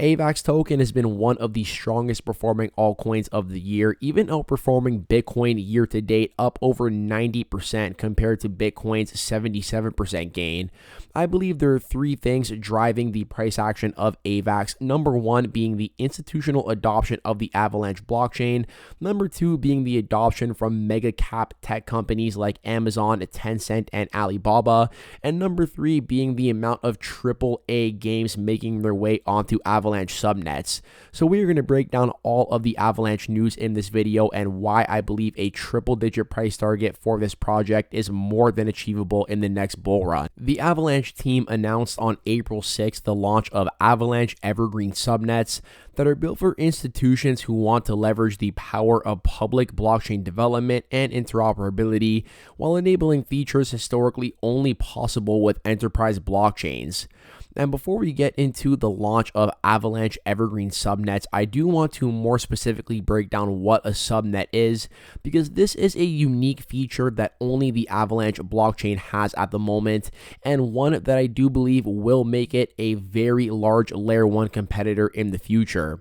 AVAX token has been one of the strongest performing altcoins of the year, even outperforming Bitcoin year to date, up over 90% compared to Bitcoin's 77% gain. I believe there are three things driving the price action of AVAX. Number one being the institutional adoption of the Avalanche blockchain. Number two being the adoption from mega cap tech companies like Amazon, TENCENT, and Alibaba. And number three being the amount of AAA games making their way onto Avalanche subnets. So we are going to break down all of the Avalanche news in this video and why I believe a triple-digit price target for this project is more than achievable in the next bull run. The Avalanche team announced on April 6th the launch of Avalanche Evergreen subnets that are built for institutions who want to leverage the power of public blockchain development and interoperability while enabling features historically only possible with enterprise blockchains. And before we get into the launch of Avalanche Evergreen subnets, I do want to more specifically break down what a subnet is, because this is a unique feature that only the Avalanche blockchain has at the moment, and one that I do believe will make it a very large layer 1 competitor in the future.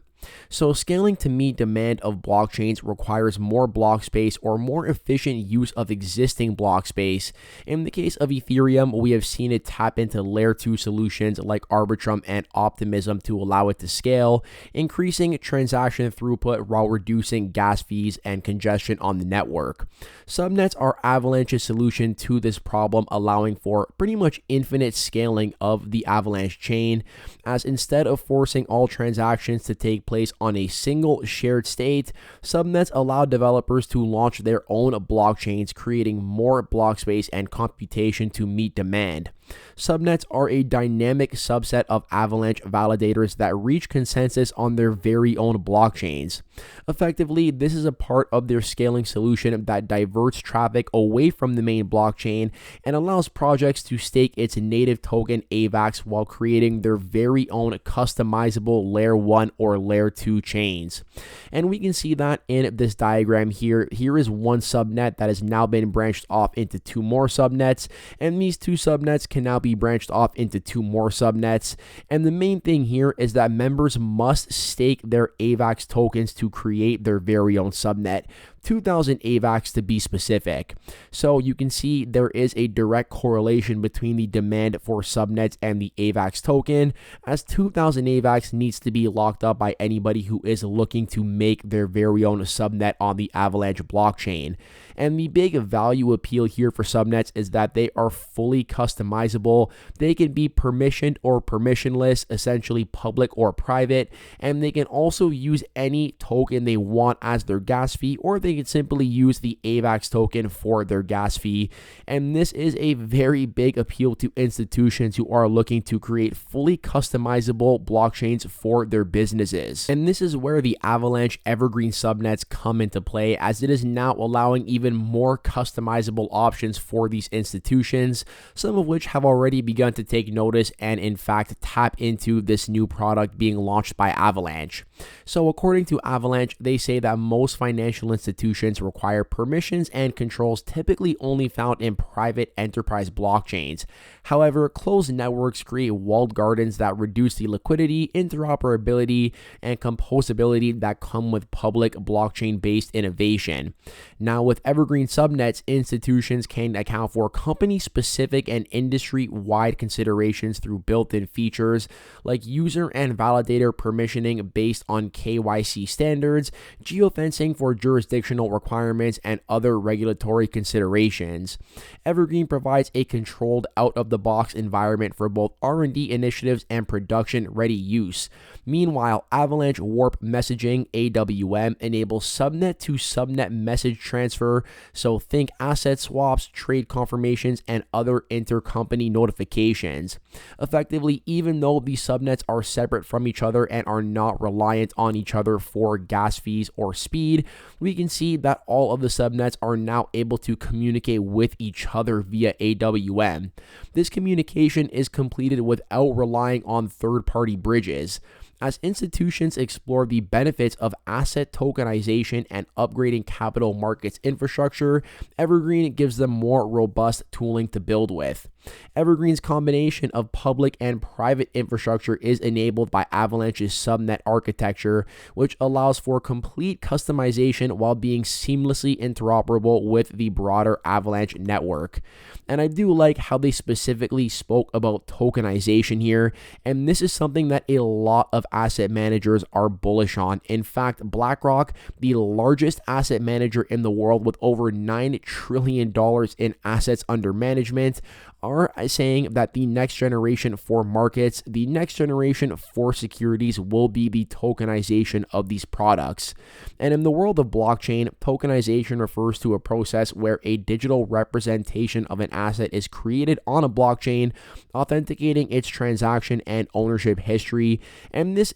So scaling to meet demand of blockchains requires more block space or more efficient use of existing block space. In the case of Ethereum, we have seen it tap into layer 2 solutions like Arbitrum and Optimism to allow it to scale, increasing transaction throughput while reducing gas fees and congestion on the network. Subnets are Avalanche's solution to this problem, allowing for pretty much infinite scaling of the Avalanche chain, as instead of forcing all transactions to take place on a single shared state, subnets allow developers to launch their own blockchains, creating more block space and computation to meet demand. Subnets are a dynamic subset of Avalanche validators that reach consensus on their very own blockchains. Effectively, this is a part of their scaling solution that diverts traffic away from the main blockchain and allows projects to stake its native token AVAX while creating their very own customizable layer 1 or layer 2 chains. And we can see that in this diagram here. Here is one subnet that has now been branched off into two more subnets, and these two subnets can now be branched off into two more subnets. And the main thing here is that members must stake their AVAX tokens to create their very own subnet. 2,000 AVAX to be specific. So you can see there is a direct correlation between the demand for subnets and the AVAX token, as 2,000 AVAX needs to be locked up by anybody who is looking to make their very own subnet on the Avalanche blockchain. And the big value appeal here for subnets is that they are fully customizable. They can be permissioned or permissionless, essentially public or private, and they can also use any token they want as their gas fee, or they can simply use the AVAX token for their gas fee. And this is a very big appeal to institutions who are looking to create fully customizable blockchains for their businesses. And this is where the Avalanche Evergreen subnets come into play, as it is now allowing even more customizable options for these institutions, some of which have already begun to take notice and in fact tap into this new product being launched by Avalanche. So according to Avalanche, they say that most financial institutions require permissions and controls typically only found in private enterprise blockchains. However, closed networks create walled gardens that reduce the liquidity, interoperability, and composability that come with public blockchain-based innovation. Now, with Evergreen subnets, institutions can account for company-specific and industry-wide considerations through built-in features like user and validator permissioning based on KYC standards, geofencing for jurisdictional requirements, and other regulatory considerations. Evergreen provides a controlled, out-of-the-box environment for both R&D initiatives and production-ready use. Meanwhile, Avalanche Warp Messaging (AWM) enables subnet-to-subnet message transfer, so think asset swaps, trade confirmations, and other intercompany notifications. Effectively, even though these subnets are separate from each other and are not reliant on each other for gas fees or speed, we can see that all of the subnets are now able to communicate with each other via AWM. This communication is completed without relying on third-party bridges. As institutions explore the benefits of asset tokenization and upgrading capital markets infrastructure, Evergreen gives them more robust tooling to build with. Evergreen's combination of public and private infrastructure is enabled by Avalanche's subnet architecture, which allows for complete customization while being seamlessly interoperable with the broader Avalanche network. And I do like how they specifically spoke about tokenization here, and this is something that a lot of asset managers are bullish on. In fact, BlackRock, the largest asset manager in the world with over $9 trillion in assets under management, are saying that the next generation for markets, the next generation for securities will be the tokenization of these products. And in the world of blockchain, tokenization refers to a process where a digital representation of an asset is created on a blockchain, authenticating its transaction and ownership history. And this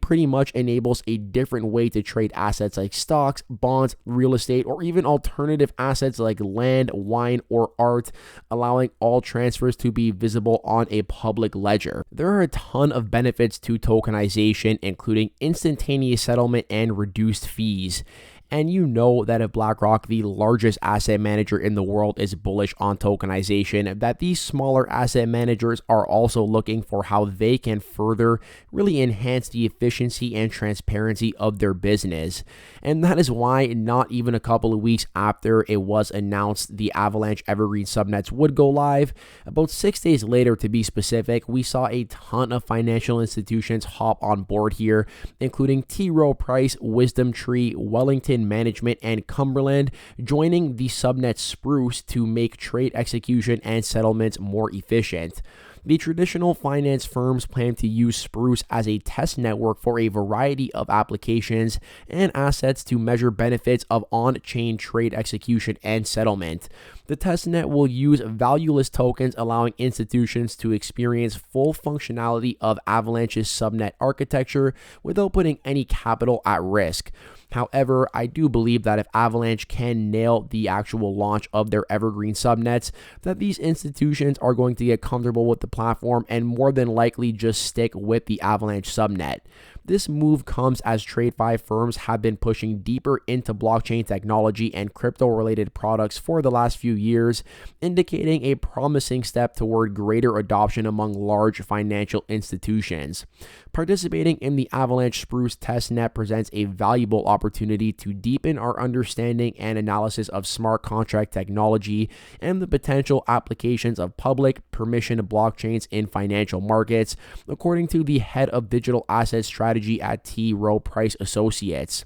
pretty much enables a different way to trade assets like stocks, bonds, real estate, or even alternative assets like land, wine, or art, allowing all transfers to be visible on a public ledger. There are a ton of benefits to tokenization, including instantaneous settlement and reduced fees. And you know that if BlackRock, the largest asset manager in the world, is bullish on tokenization, that these smaller asset managers are also looking for how they can further really enhance the efficiency and transparency of their business. And that is why not even a couple of weeks after it was announced the Avalanche Evergreen subnets would go live, about 6 days later to be specific, we saw a ton of financial institutions hop on board here, including T. Rowe Price, Wisdom Tree, Wellington Management, and Cumberland, joining the subnet Spruce to make trade execution and settlements more efficient. The traditional finance firms plan to use Spruce as a test network for a variety of applications and assets to measure benefits of on-chain trade execution and settlement. The testnet will use valueless tokens, allowing institutions to experience full functionality of Avalanche's subnet architecture without putting any capital at risk. However, I do believe that if Avalanche can nail the actual launch of their Evergreen subnets, that these institutions are going to get comfortable with the platform and more than likely just stick with the Avalanche subnet. This move comes as TradeFi firms have been pushing deeper into blockchain technology and crypto-related products for the last few years, indicating a promising step toward greater adoption among large financial institutions. Participating in the Avalanche Spruce testnet presents a valuable opportunity to deepen our understanding and analysis of smart contract technology and the potential applications of public permission blockchains in financial markets, according to the head of digital asset strategy at T. Rowe Price Associates.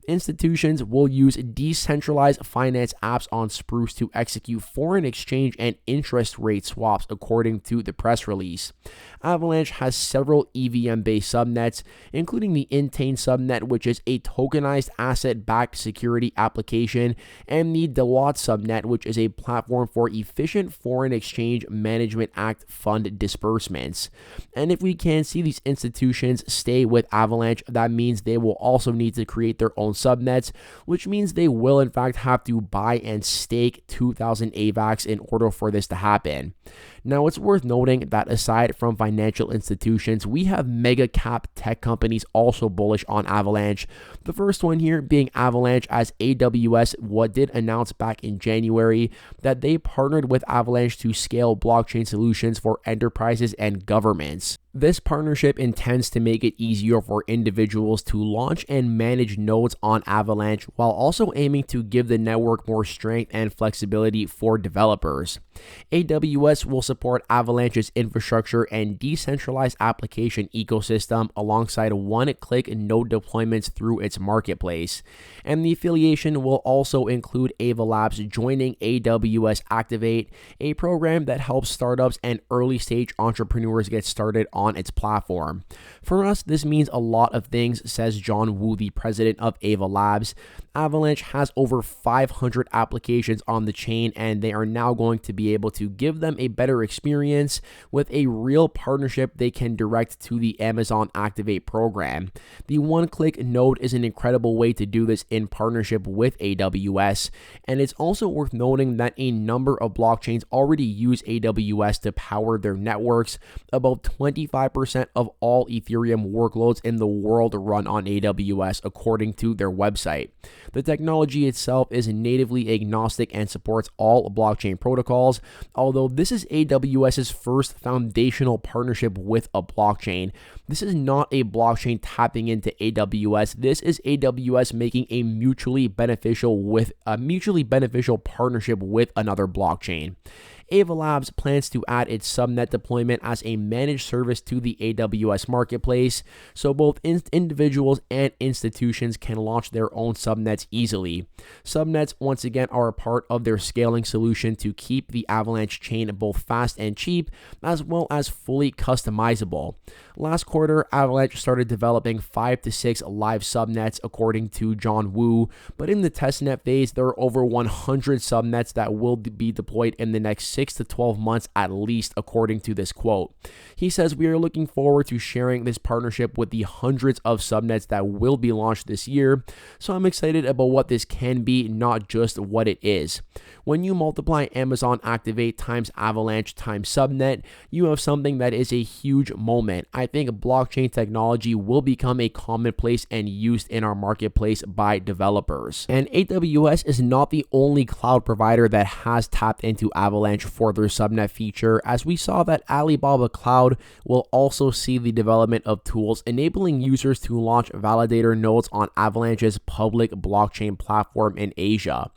Institutions will use decentralized finance apps on Spruce to execute foreign exchange and interest rate swaps, according to the press release. Avalanche has several EVM-based subnets, including the Intane subnet, which is a tokenized asset-backed security application, and the Dewat subnet, which is a platform for efficient foreign exchange management act fund disbursements. And if we can see these institutions stay with Avalanche, that means they will also need to create their own subnets, which means they will in fact have to buy and stake 2,000 AVAX in order for this to happen. Now, it's worth noting that aside from financial institutions, we have mega cap tech companies also bullish on Avalanche. The first one here being Avalanche, as AWS did announce back in January that they partnered with Avalanche to scale blockchain solutions for enterprises and governments. This partnership intends to make it easier for individuals to launch and manage nodes on Avalanche, while also aiming to give the network more strength and flexibility for developers. AWS will support Avalanche's infrastructure and decentralized application ecosystem alongside one-click node deployments through its marketplace. And the affiliation will also include AVALabs joining AWS Activate, a program that helps startups and early-stage entrepreneurs get started on its platform. For us, this means a lot of things, says John Wu, the president of AVALabs. Avalanche has over 500 applications on the chain, and they are now going to be able to give them a better experience with a real partnership they can direct to the end Amazon Activate program. The one-click node is an incredible way to do this in partnership with AWS, and it's also worth noting that a number of blockchains already use AWS to power their networks. About 25% of all Ethereum workloads in the world run on AWS, according to their website. The technology itself is natively agnostic and supports all blockchain protocols, although this is AWS's first foundational partnership with a blockchain. This is not a blockchain tapping into AWS. This is AWS making a mutually beneficial partnership with another blockchain. Avalanche plans to add its subnet deployment as a managed service to the AWS marketplace, so both individuals and institutions can launch their own subnets easily. Subnets, once again, are a part of their scaling solution to keep the Avalanche chain both fast and cheap, as well as fully customizable. Last quarter, Avalanche started developing 5 to 6 live subnets, according to John Wu, but in the testnet phase, there are over 100 subnets that will be deployed in the next 6 to 12 months at least, according to this quote. He says, "We are looking forward to sharing this partnership with the hundreds of subnets that will be launched this year, so I'm excited about what this can be, not just what it is." When you multiply Amazon Activate times Avalanche times subnet, you have something that is a huge moment. I think blockchain technology will become a commonplace and used in our marketplace by developers. And AWS is not the only cloud provider that has tapped into Avalanche for their subnet feature, as we saw that Alibaba Cloud will also see the development of tools enabling users to launch validator nodes on Avalanche's public blockchain platform in Asia.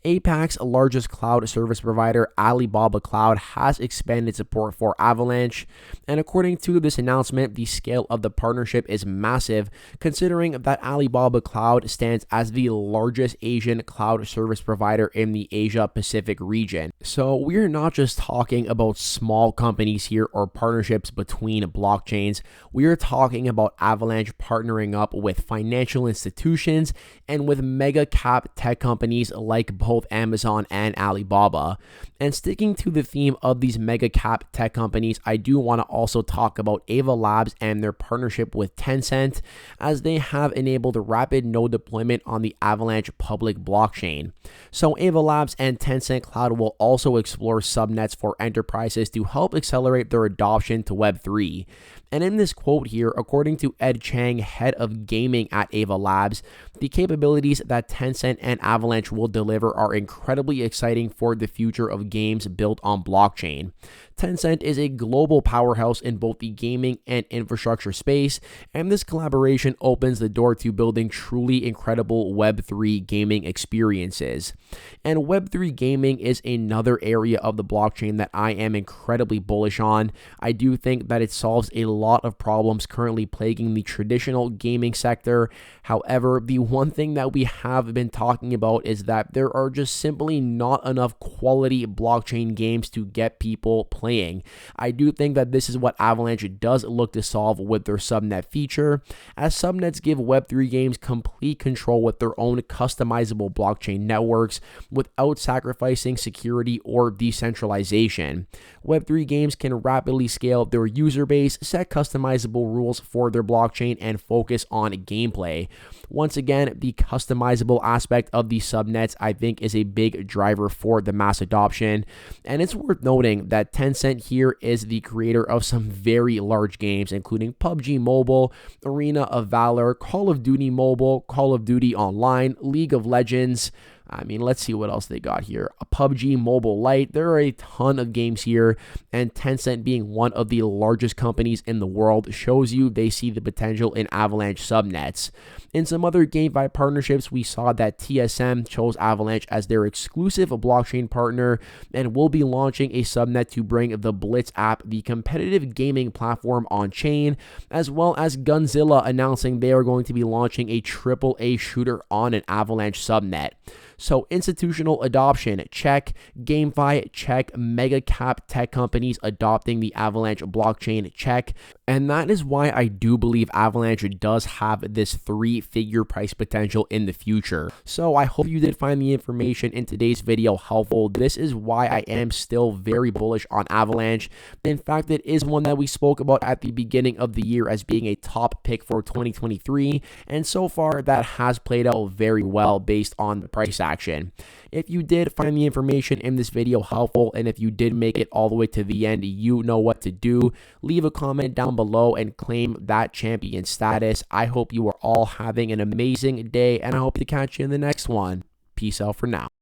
APAC's largest cloud service provider, Alibaba Cloud, has expanded support for Avalanche, and according to this announcement, the scale of the partnership is massive, considering that Alibaba Cloud stands as the largest Asian cloud service provider in the Asia-Pacific region. So we're not just talking about small companies here or partnerships between blockchains. We are talking about Avalanche partnering up with financial institutions and with mega cap tech companies like both Amazon and Alibaba. And sticking to the theme of these mega cap tech companies, I do want to also talk about Ava Labs and their partnership with Tencent, as they have enabled rapid node deployment on the Avalanche public blockchain. So Ava Labs and Tencent Cloud will also explore subnets for enterprises to help accelerate their adoption to Web3. And in this quote here, according to Ed Chang, head of gaming at Ava Labs, the capabilities that Tencent and Avalanche will deliver are incredibly exciting for the future of games built on blockchain. Tencent is a global powerhouse in both the gaming and infrastructure space, and this collaboration opens the door to building truly incredible Web3 gaming experiences. And Web3 gaming is another area of the blockchain that I am incredibly bullish on. I do think that it solves a lot of problems currently plaguing the traditional gaming sector. However, the one thing that we have been talking about is that there are just simply not enough quality blockchain games to get people playing. I do think that this is what Avalanche does look to solve with their subnet feature, as subnets give Web3 games complete control with their own customizable blockchain networks without sacrificing security or decentralization. Web3 games can rapidly scale their user base, set customizable rules for their blockchain, and focus on gameplay. Once again, the customizable aspect of the subnets, I think, is a big driver for the mass adoption. And it's worth noting that Tencent here is the creator of some very large games, including PUBG Mobile, Arena of Valor, Call of Duty Mobile, Call of Duty Online, League of Legends. I mean, let's see what else they got here. A PUBG Mobile Lite. There are a ton of games here, and Tencent, being one of the largest companies in the world, shows you they see the potential in Avalanche subnets. In some other GameFi partnerships, we saw that TSM chose Avalanche as their exclusive blockchain partner and will be launching a subnet to bring the Blitz app, the competitive gaming platform, on chain, as well as Gunzilla announcing they are going to be launching a AAA shooter on an Avalanche subnet. So institutional adoption, check. GameFi, check. Mega cap tech companies adopting the Avalanche blockchain, check. And that is why I do believe Avalanche does have this 3-figure price potential in the future. So I hope you did find the information in today's video helpful. This is why I am still very bullish on Avalanche. In fact, it is one that we spoke about at the beginning of the year as being a top pick for 2023. And so far, that has played out very well based on the price action. If you did find the information in this video helpful, and if you did make it all the way to the end, you know what to do. Leave a comment down below and claim that champion status. I hope you are all having an amazing day, and I hope to catch you in the next one. Peace out for now.